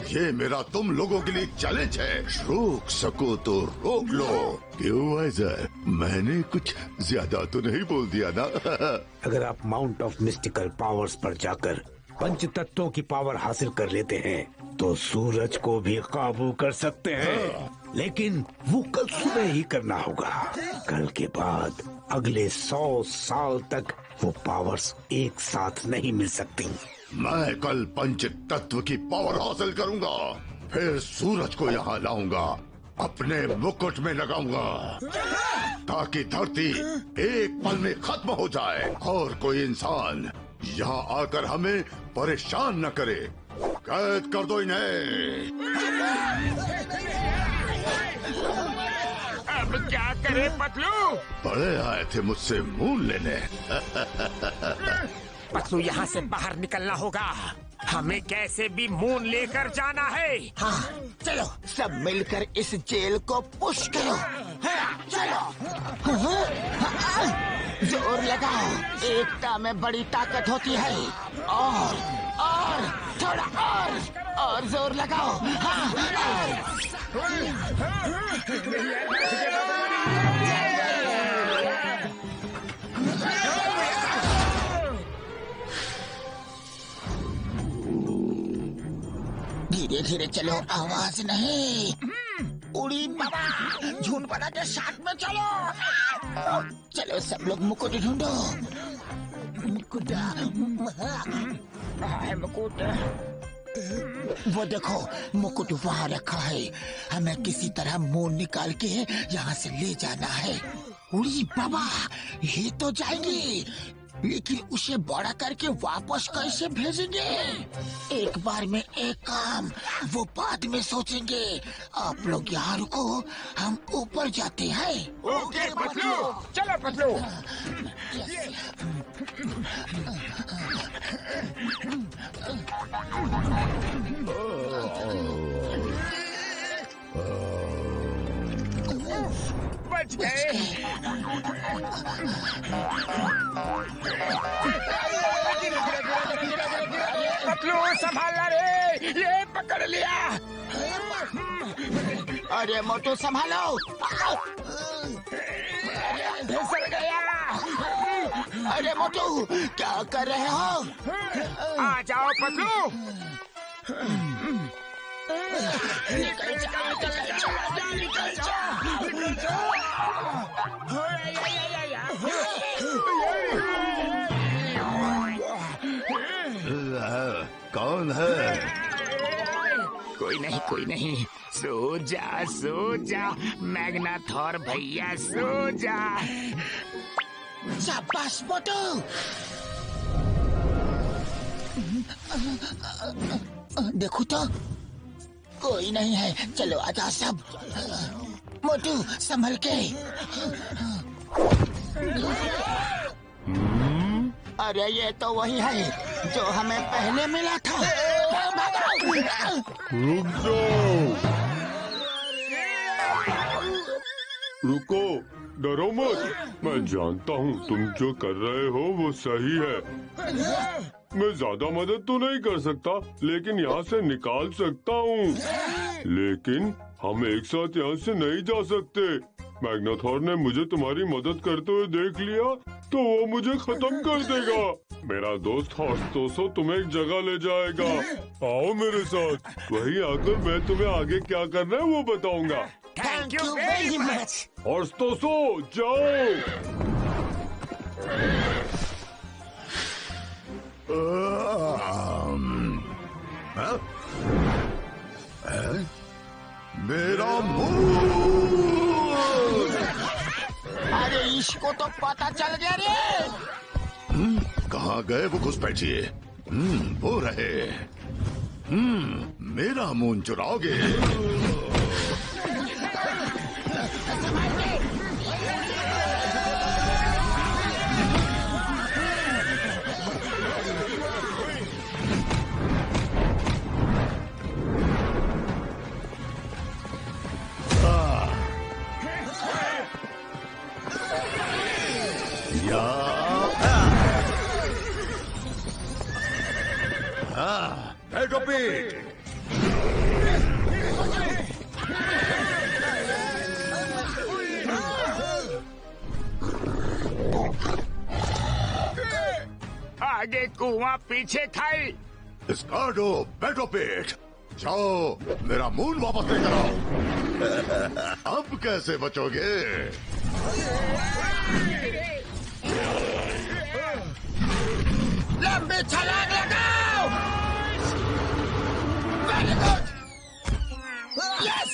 ये मेरा तुम लोगों के लिए चैलेंज है। रोक सको तो रोक लो। क्यों ऐसा? मैंने कुछ ज्यादा तो नहीं बोल दिया ना? अगर आप माउंट ऑफ मिस्टिकल पावर्स पर जाकर पंच तत्वों की पावर हासिल कर लेते हैं तो सूरज को भी काबू कर सकते हैं, लेकिन वो कल सुबह ही करना होगा। कल के बाद अगले 100 साल तक वो पावर्स एक साथ नहीं मिल सकती। मैं कल पंच तत्व की पावर हासिल करूंगा, फिर सूरज को यहाँ लाऊंगा, अपने मुकुट में लगाऊंगा, ताकि धरती एक पल में खत्म हो जाए और कोई इंसान यहाँ आकर हमें परेशान न करे। कैद कर दो इन्हें। अब क्या करे पतलू? बड़े आए थे मुझसे मून लेने। पतलू यहाँ से बाहर निकलना होगा। हमें कैसे भी मून लेकर जाना है। हाँ चलो सब मिलकर इस जेल को पुश करो। चलो जोर लगाओ, एकता में बड़ी ताकत होती है। और थोड़ा और जोर लगाओ। धीरे धीरे चलो, आवाज नहीं। उड़ी बाबा, झुंड बना के साथ में चलो। चलो सब लोग मुकुट ढूंढो। मुकुट वो देखो, मुकुट वहाँ रखा है। हमें किसी तरह मून निकाल के यहाँ से ले जाना है। उड़ी बाबा, ये तो जाएंगी, लेकिन उसे बड़ा करके वापस कैसे भेजेंगे? एक बार में एक काम, वो बाद में सोचेंगे। आप लोग यहाँ रुको, हम ऊपर जाते हैं। ओके पतलू, चलो पतलू। बच गए। पतलू संभालना रे, ये पकड़ लिया। अरे मोटू संभालो। फिसल गया। अरे मोटू क्या कर रहे हो? आ जाओ पतलू। निकल जा, निकल जा। कौन है? कोई नहीं, सो जा मैग्नाथोर भैया, सो जा। शाबाश मोटू। देखो तो कोई नहीं है। चलो आजा सब। मोटू संभल के। अरे ये तो वही है जो हमें पहले मिला था। रुको, डरो मत। मैं जानता हूँ तुम जो कर रहे हो वो सही है। मैं ज्यादा मदद तो नहीं कर सकता, लेकिन यहाँ से निकाल सकता हूँ। लेकिन हम एक साथ यहाँ से नहीं जा सकते। मैग्नाथोर ने मुझे तुम्हारी मदद करते हुए देख लिया तो वो मुझे खत्म कर देगा। मेरा दोस्त हॉर्स्टोसो तुम्हें एक जगह ले जाएगा। आओ मेरे साथ, वहीं आकर मैं तुम्हें आगे क्या करना है वो बताऊंगा। Thank you very much. हॉर्स्टोसो जाओ। मेरा मुंह। अरे इसको तो पता चल गया रे। कहाँ गए वो घुसपैठिए? वो रहे। मेरा मुंह चुराओगे? Take a beat. आगे कुआं पीछे खाई। स्कार्डो बैठो पेट, जाओ मेरा मून वापस लेकर आओ। अब कैसे बचोगे? लंबी छलांग लगाओ। Very good, yes.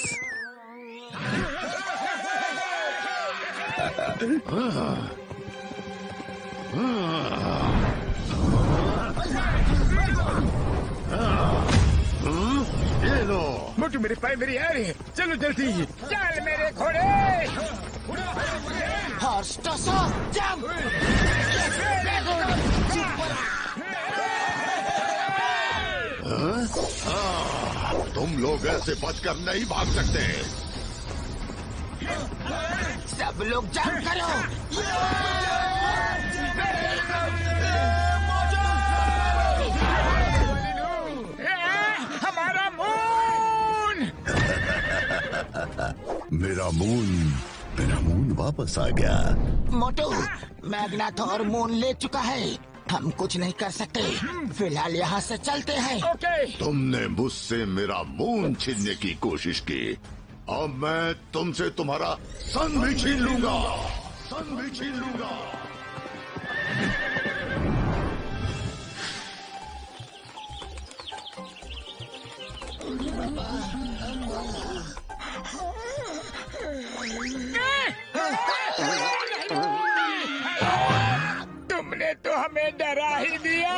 ये लो। मोटू मेरे पाए मेरी आ रही है, चलो जल्दी। चल मेरे घोड़े। हॉर्स टॉसो जंप। तुम लोग ऐसे बचकर नहीं भाग सकते। सब लोग जंप करो। हमारा मून। मेरा मून वापस आ गया। मोटू, मैग्नाथ और मून ले चुका है, हम कुछ नहीं कर सकते। फिलहाल यहाँ से चलते हैं। ओके। तुमने मुझसे मेरा मून छीनने की कोशिश की, अब मैं तुमसे तुम्हारा सन भी छीन लूंगा। तुमने तो हमें डरा ही दिया।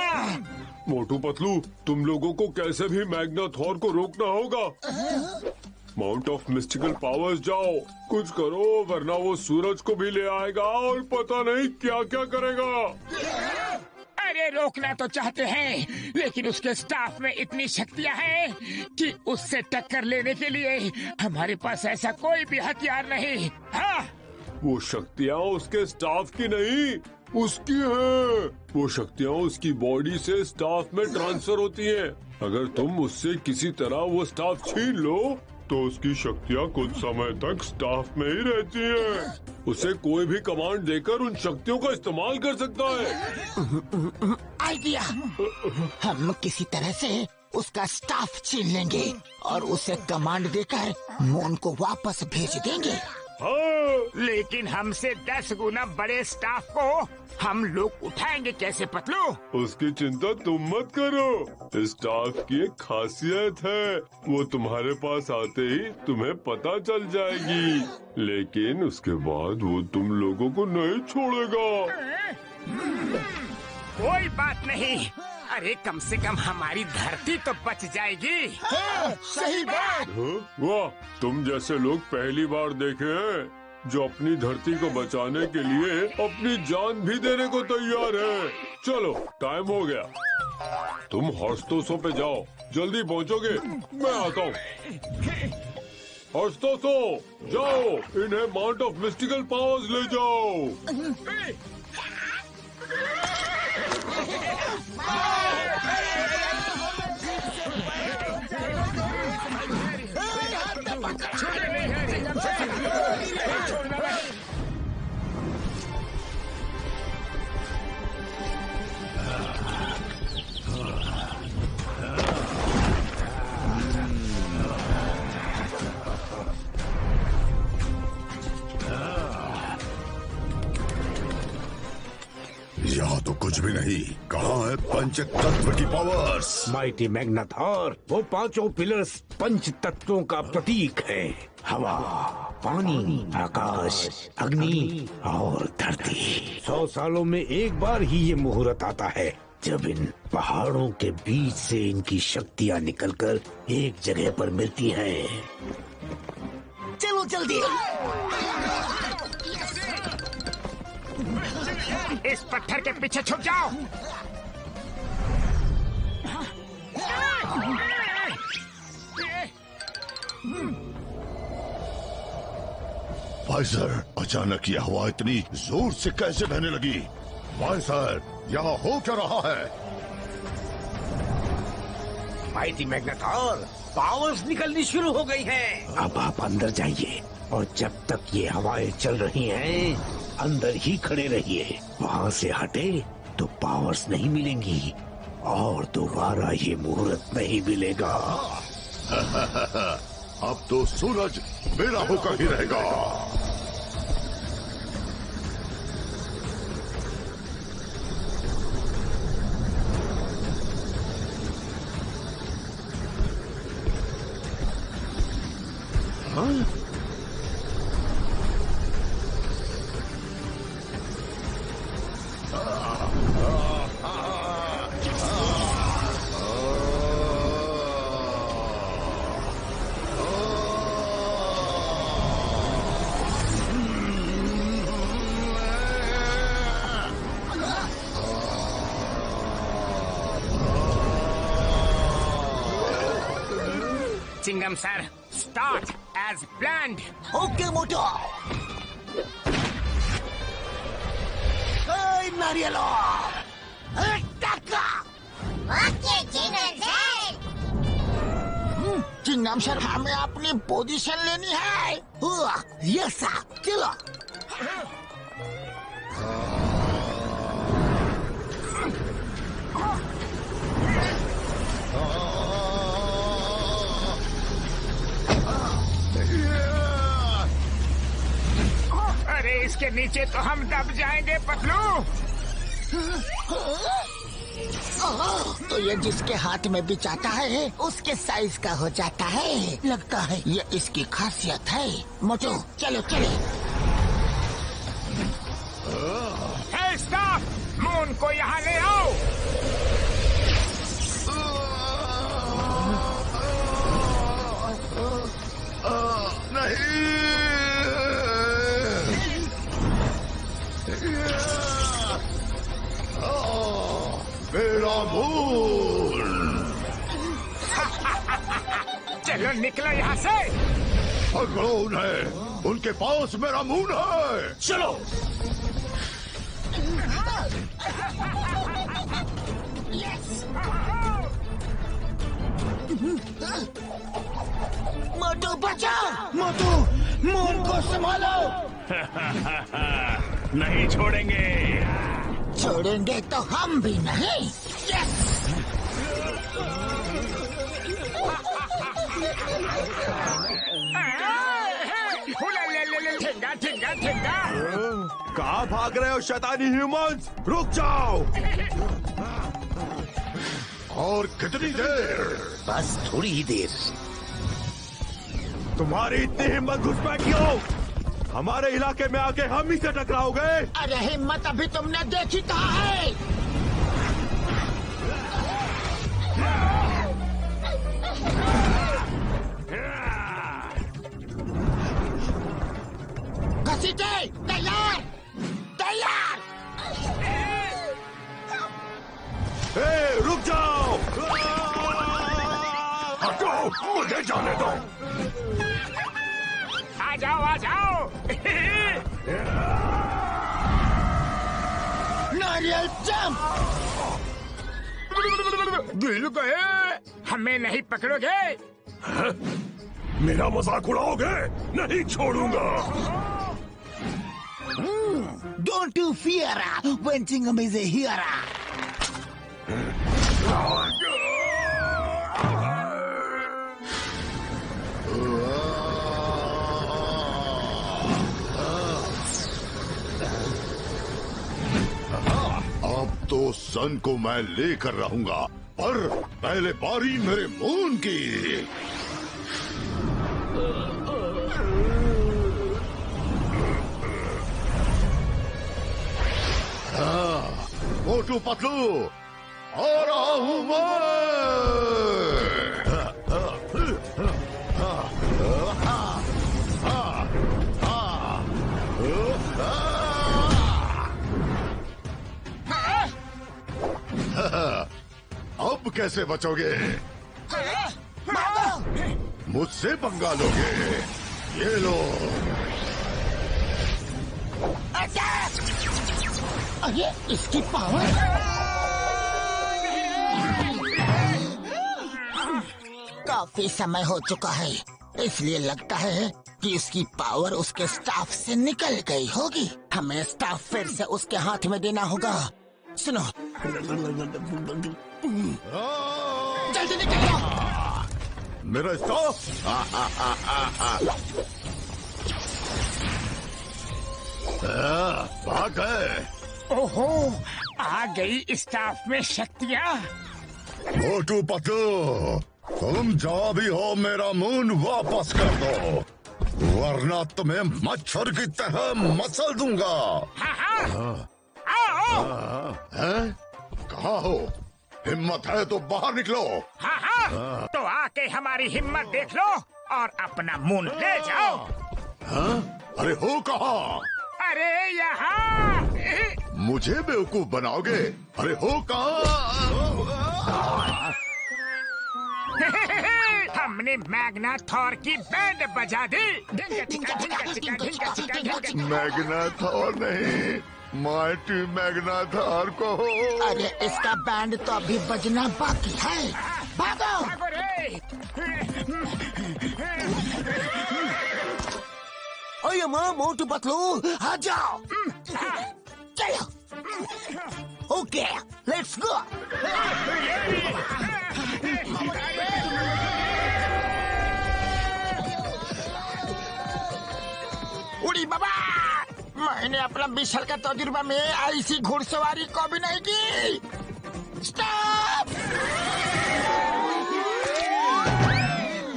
मोटू पतलू, तुम लोगों को कैसे भी मैग्नाथॉर को रोकना होगा। माउंट ऑफ मिस्टिकल पावर्स जाओ, कुछ करो वरना वो सूरज को भी ले आएगा और पता नहीं क्या क्या करेगा। अरे रोकना तो चाहते हैं, लेकिन उसके स्टाफ में इतनी शक्तियां हैं कि उससे टक्कर लेने के लिए हमारे पास ऐसा कोई भी हथियार नहीं। हाँ, वो शक्तियाँ उसके स्टाफ की नहीं, उसकी हैं। वो शक्तियाँ उसकी बॉडी से स्टाफ में ट्रांसफर होती हैं। अगर तुम उससे किसी तरह वो स्टाफ छीन लो तो उसकी शक्तियाँ कुछ समय तक स्टाफ में ही रहती हैं। उसे कोई भी कमांड देकर उन शक्तियों का इस्तेमाल कर सकता है। आइडिया, हम किसी तरह से उसका स्टाफ छीन लेंगे और उसे कमांड देकर मून को वापस भेज देंगे। हाँ, लेकिन हमसे 10 गुना बड़े स्टाफ को हम लोग उठाएंगे कैसे पतलू? उसकी चिंता तुम मत करो। स्टाफ की एक खासियत है, वो तुम्हारे पास आते ही तुम्हें पता चल जाएगी, लेकिन उसके बाद वो तुम लोगों को नहीं छोड़ेगा। कोई बात नहीं, अरे कम से कम हमारी धरती तो बच जाएगी। सही बात। वाह, तुम जैसे लोग पहली बार देखे हैं जो अपनी धरती को बचाने के लिए अपनी जान भी देने को तैयार है। चलो टाइम हो गया, तुम हॉर्सटोसो पे जाओ, जल्दी पहुंचोगे, मैं आता हूँ। हॉर्सटोसो जाओ, इन्हें माउंट ऑफ मिस्टिकल पावर्स ले जाओ। यहाँ तो कुछ भी नहीं, कहाँ है पंच तत्व की पावर्स? माइटी मैग्नाथॉर, वो पांचों पिलर्स पंच तत्वों का प्रतीक है। हवा, पानी, आकाश, अग्नि और धरती। 100 सालों में एक बार ही ये मुहूर्त आता है जब इन पहाड़ों के बीच से इनकी शक्तियाँ निकलकर एक जगह पर मिलती हैं। चलो जल्दी। इस पत्थर के पीछे छुप जाओ। वाइजर, अचानक यह हवा इतनी जोर से कैसे बहने लगी? वाइजर, यहाँ हो क्या रहा है? माइटी मैग्नेटॉर, पावर्स निकलनी शुरू हो गई हैं। अब आप अंदर जाइए और जब तक ये हवाएं चल रही हैं, अंदर ही खड़े रहिए। वहाँ से हटे तो पावर्स नहीं मिलेंगी और दोबारा ये मुहूर्त नहीं मिलेगा। अब तो सूरज मेरा होकर ही रहेगा। Chingam sir, start as planned. Okay Motu. नारियल चिंगम सर, हमें अपनी पोजीशन लेनी है। यस चलो। अरे इसके नीचे तो हम दब जाएंगे पतलू। तो ये जिसके हाथ में भी जाता है उसके साइज का हो जाता है। लगता है ये इसकी खासियत है। मोटू चलो चलो। हे स्टॉप, मून को यहाँ ले आओ। मेरा मून। चलो निकलो यहाँ से। पकड़ो उन्हें, उनके पास मेरा मून है। चलो। मोटू बचा। मोटू मून को संभालो। नहीं छोड़ेंगे। छोड़ेंगे तो हम भी नहीं। यस। ठेंगा ठेंगा ठेंगा। कहाँ भाग रहे हो शैतानी ह्यूमंस? रुक जाओ। और कितनी देर? बस थोड़ी ही देर। तुम्हारी इतनी हिम्मत घुसपैठ क्यों? हमारे इलाके में आके हम ही से टकराओगे? अरे हिम्मत अभी तुमने देखी कहाँ है? घसीटे, तैयार तैयार। रुक जाओ। हटो, मुझे जाने दो। आ जाओ आ जाओ। नारियल जंप। गिर गए। हमें नहीं पकड़ोगे? मेरा मजाक उड़ाओगे? नहीं छोड़ूंगा। Don't you fear when Chingam is a hero. अब तो सन को मैं लेकर रहूंगा, पर पहले बारी मेरे मून की। मोटू पतलू, आ रहा हूं अब कैसे बचोगे? मुझसे पंगा लोगे? ये लो। अरे इसकी पावर। काफी समय हो चुका है, इसलिए लगता है कि उसकी पावर उसके स्टाफ से निकल गई होगी। हमें स्टाफ फिर से उसके हाथ में देना होगा। सुनो, जल्दी निकलो। मेरा स्टाफ भाग गए। ओहो, आ गई स्टाफ में शक्तियाँ। मोटू पतलू, तुम जो भी हो मेरा मून वापस कर दो, वरना तुम्हें मच्छर की तरह मसल दूंगा। हैं? कहाँ हो? हिम्मत है तो बाहर निकलो। हाँ, तो आके हमारी हिम्मत देख लो और अपना मून ले जाओ। हाँ? अरे हो कहाँ? अरे यहाँ। मुझे बेवकूफ बनाओगे? अरे हो कहाँ? हमने मैग्ना थॉर की बैंड बजा दी। मैग्ना थॉर नहीं, माइटी मैग्ना थॉर को। अरे इसका बैंड तो अभी बजना बाकी है। भागो। भागो रे। ओए माँ, मोटू पतलू, आ जाओ। चलो। Okay, let's go. उड़ी बाबा, मैंने अपना 20 साल का तजुर्बा में ऐसी घुड़सवारी को भी नहीं की। स्टॉप!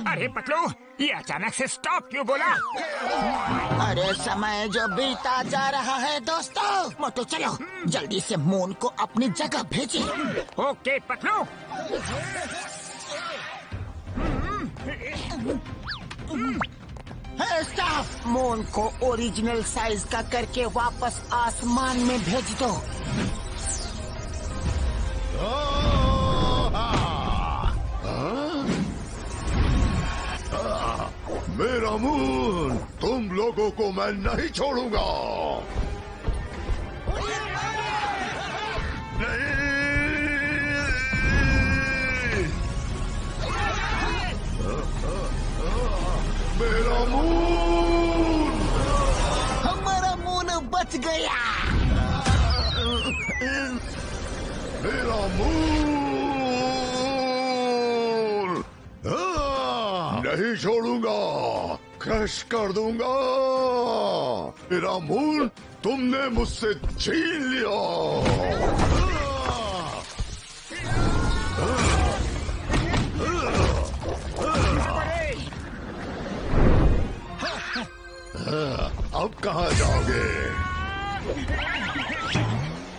अरे पतलू, ये अचानक से स्टॉप क्यों बोला? अरे समय जो बीता जा रहा है दोस्तों। मोटू चलो, जल्दी से मून को अपनी जगह भेजे। ओके पतलू। स्टाफ, मून को ओरिजिनल साइज का करके वापस आसमान में भेज दो। मेरा मून, तुम लोगों को मैं नहीं छोड़ूंगा। नहीं, मेरा मून, हमारा मून बच गया। मेरा मून नहीं छोड़ूंगा, क्रश कर दूंगा। मेरा मून तुमने मुझसे छीन लिया। अब कहाँ जाओगे?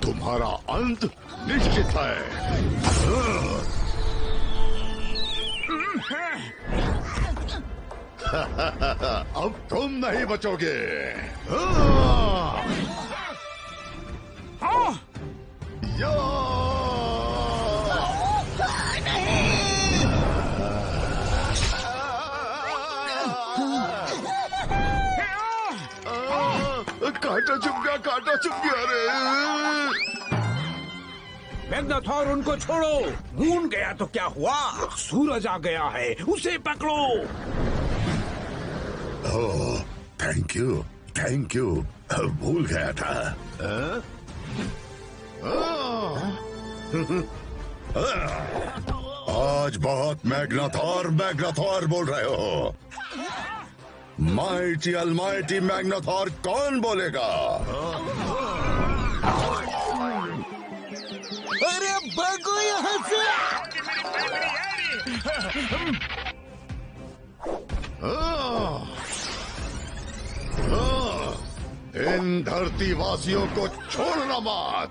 तुम्हारा अंत निश्चित है। अब तुम नहीं बचोगे। या! कांटा चुप गया, कांटा चुप गया रे। मैग्नाथॉर, उनको छोड़ो। मून गया तो क्या हुआ, सूरज आ गया है, उसे पकड़ो। ओह, थैंक यू, थैंक यू। भूल गया था। आज बहुत मैग्नाथॉर मैग्नाथॉर बोल रहे हो। माइटी अलमाइटी मैग्नाथॉर कौन बोलेगा? अरे भागो यहाँ से। इन धरती वासियों को छोड़ना मत।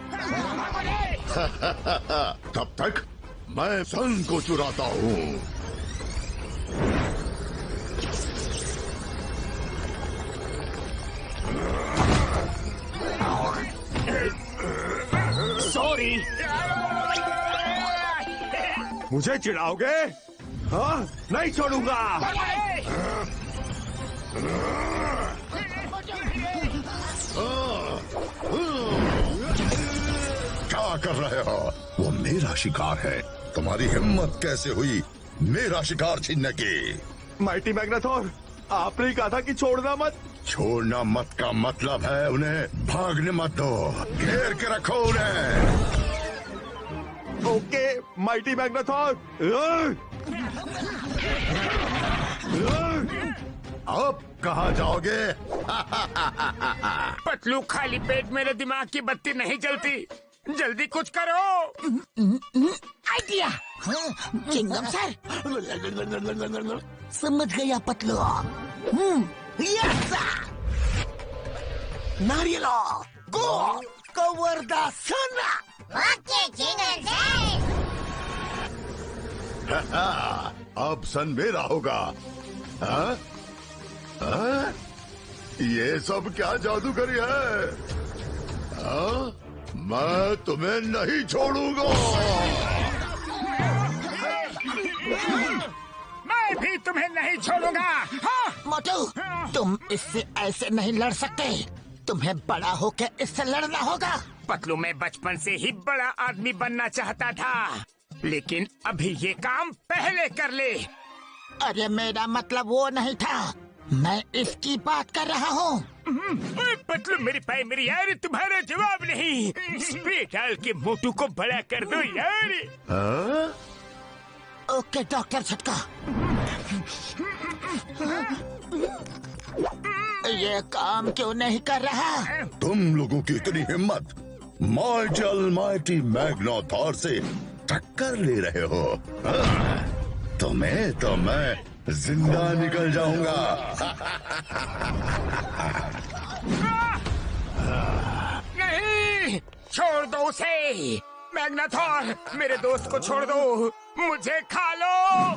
तब तक मैं सन को चुराता हूँ। सॉरी। मुझे चिढ़ाओगे? हाँ, नहीं छोड़ूंगा। क्या कर रहे हो? वो मेरा शिकार है। तुम्हारी हिम्मत कैसे हुई मेरा शिकार छीनने की। माइटी मैग्नाथोर, आपने ही कहा था कि छोड़ना मत। छोड़ना मत का मतलब है उन्हें भागने मत दो, घेर के रखो उन्हें। ओके माइटी मैग्नाथोर। अब कहाँ जाओगे? पतलू, खाली पेट मेरे दिमाग की बत्ती नहीं जलती, जल्दी कुछ करो। आइडिया। चिंगम सर, समझ गया पतलू। यस नारियलो गो गोवर्धा सोना। Okay chewing gum sir. अब सन मेरा होगा। हाँ? हाँ? ये सब क्या जादूगरी है? हाँ? मैं तुम्हें नहीं छोड़ूंगा। मैं भी तुम्हें नहीं छोड़ूंगा। हाँ? मोटू, तुम इससे ऐसे नहीं लड़ सकते। तुम्हें बड़ा होकर इससे लड़ना होगा। पतलू, मैं बचपन से ही बड़ा आदमी बनना चाहता था, लेकिन अभी ये काम पहले कर ले। अरे मेरा मतलब वो नहीं था, मैं इसकी बात कर रहा हूँ। ओए पतलू, मेरी पाई मेरी यार, तुम्हारा जवाब नहीं। स्प्रे डाल के मोटू को बड़ा कर दो यार। हाँ? Okay doctor Jhatka. ये काम क्यों नहीं कर रहा? तुम लोगों की इतनी हिम्मत माइटी माइटी मैग्नाथोर से टक्कर ले रहे हो? हाँ? तुम्हें तो मैं जिंदा निकल जाऊंगा। नहीं, छोड़ दो उसे। मैग्नाथोर, मेरे दोस्त को छोड़ दो, मुझे खा लो।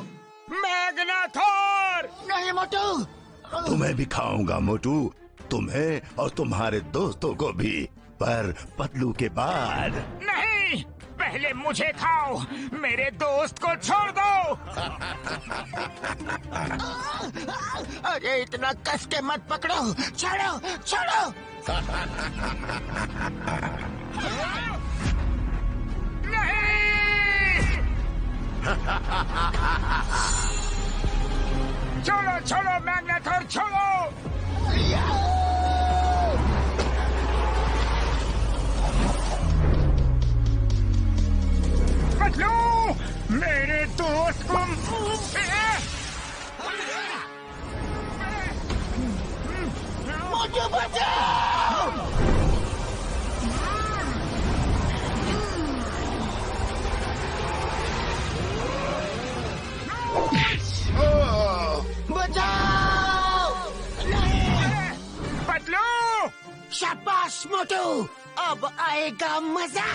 मैग्नाथोर। नहीं मोटू। तुम्हें भी खाऊंगा मोटू, तुम्हें और तुम्हारे दोस्तों को भी, पर पतलू के बाद। नहीं, पहले मुझे खाओ, मेरे दोस्त को छोड़ दो। अरे इतना कस के मत पकड़ो, छोड़ो छोड़ो। नहीं। छोड़ो छोड़ो मैग्नाथोर, छोड़ो। पतलू, मेरे दोस्त को मुझे बचाओ। बचाओ। पतलू। शाबाश मोटू, अब आएगा मजा।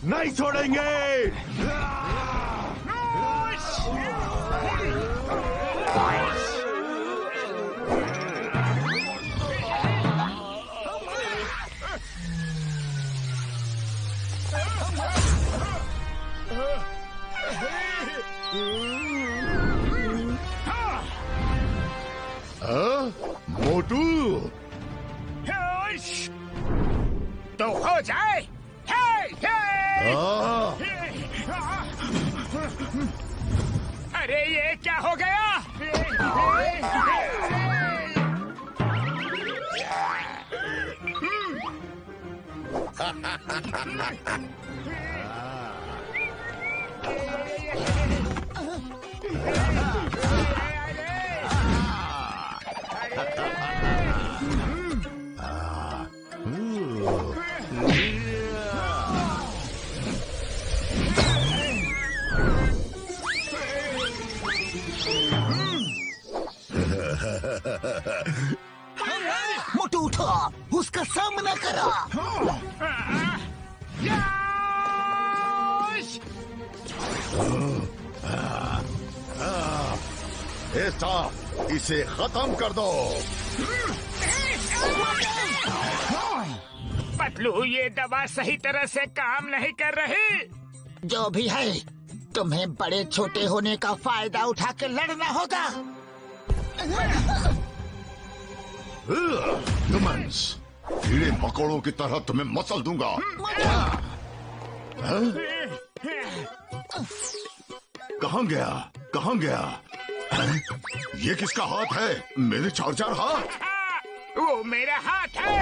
नहीं छोड़ेंगे। मोटू, तो हो जाए। अरे ये क्या हो गया? मोटू उठो, उसका सामना करो। इसे खत्म कर दो। पतलू, ये दवा सही तरह से काम नहीं कर रही। जो भी है, तुम्हें बड़े छोटे होने का फायदा उठा के लड़ना होगा। ह्यूमंस, कीड़े मकोड़ों की तरह तुम्हें मसल दूंगा। कहाँ गया? कहाँ गया? हैं? ये किसका हाथ है? मेरे चार चार हाथ। वो मेरा हाथ है।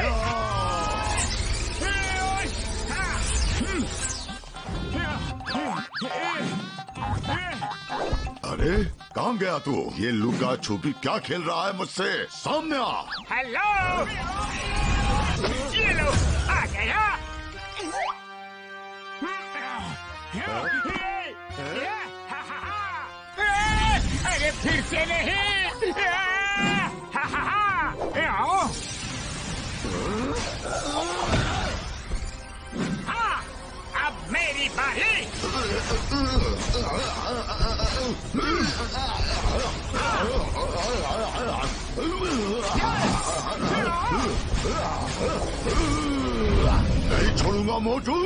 अरे कहाँ गया तू? ये लुका छुपी क्या खेल रहा है मुझसे? सामने आ। हेलो, ये लो आ गया। अरे फिर से नहीं। हाँ, अब मेरी बारी। नहीं छोड़ूंगा मोटू।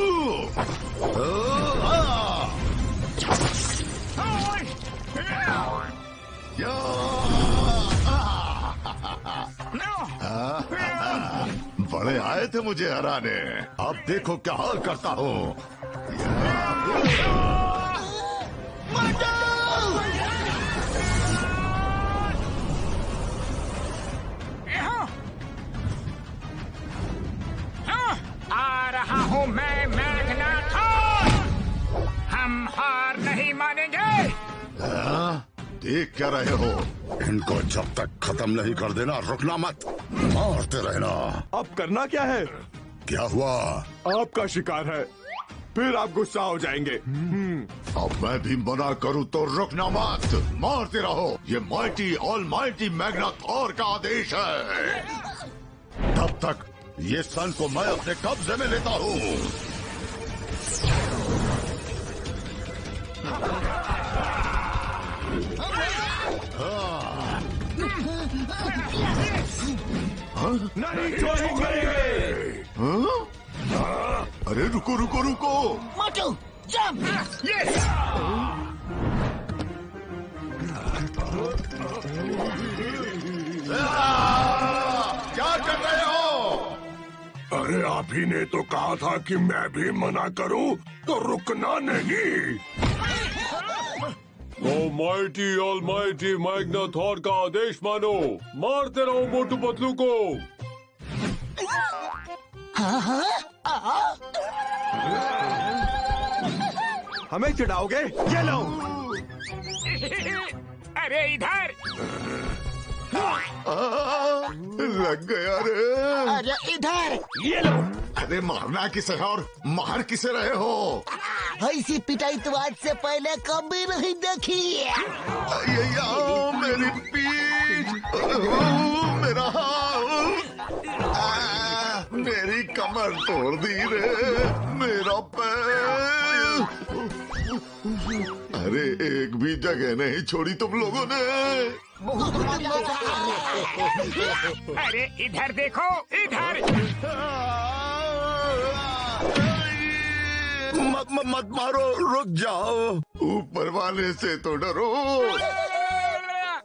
बड़े आए थे मुझे हराने, अब देखो क्या हाल करता हूँ। आ रहा हूँ मैं मैग्नाथॉर। हम हार नहीं मानेंगे। देख क्या रहे हो? इनको जब तक खत्म नहीं कर देना रुकना मत, मारते रहना। अब करना क्या है? क्या हुआ? आपका शिकार है, फिर आप गुस्सा हो जाएंगे। अब मैं भी मना करूँ तो रुकना मत, मारते रहो। ये माइटी ऑलमाइटी मैग्नाथॉर का आदेश है। तब तक ये सन को मैं अपने कब्जे में लेता हूँ। नहीं छोड़ेंगे। अरे रुको रुको रुको। मोटू जंप। क्या कर रहे हो? अरे आप ही ने तो कहा था कि मैं भी मना करूं तो रुकना नहीं। ऑलमाइटी ऑलमाइटी मैग्नाथॉर का आदेश मानो, मारते रहो मोटू पतलू को। हमें चिढ़ाओगे? ये लो। अरे इधर। लग गया रे। अरे इधर। ये लो। अरे मारना किसे है और मार किसे रहे हो? ऐसी पिटाई तो आज से पहले कभी नहीं देखी। मेरी पीठ, मेरा हाथ, मेरी कमर तोड़ दी रे, मेरा पैर। अरे एक भी जगह नहीं छोड़ी तुम लोगों ने। अरे इधर देखो, इधर। मत मारो, रुक जाओ। ऊपर वाले से तो डरो।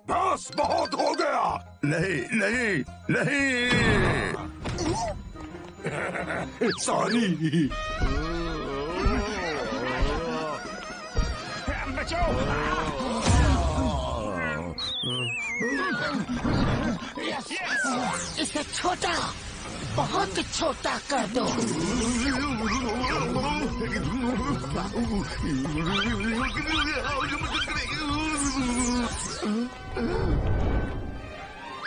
बस बहुत हो गया। नहीं नहीं नहीं। सॉरी। बचो। इसे छोटा, बहुत छोटा कर दो।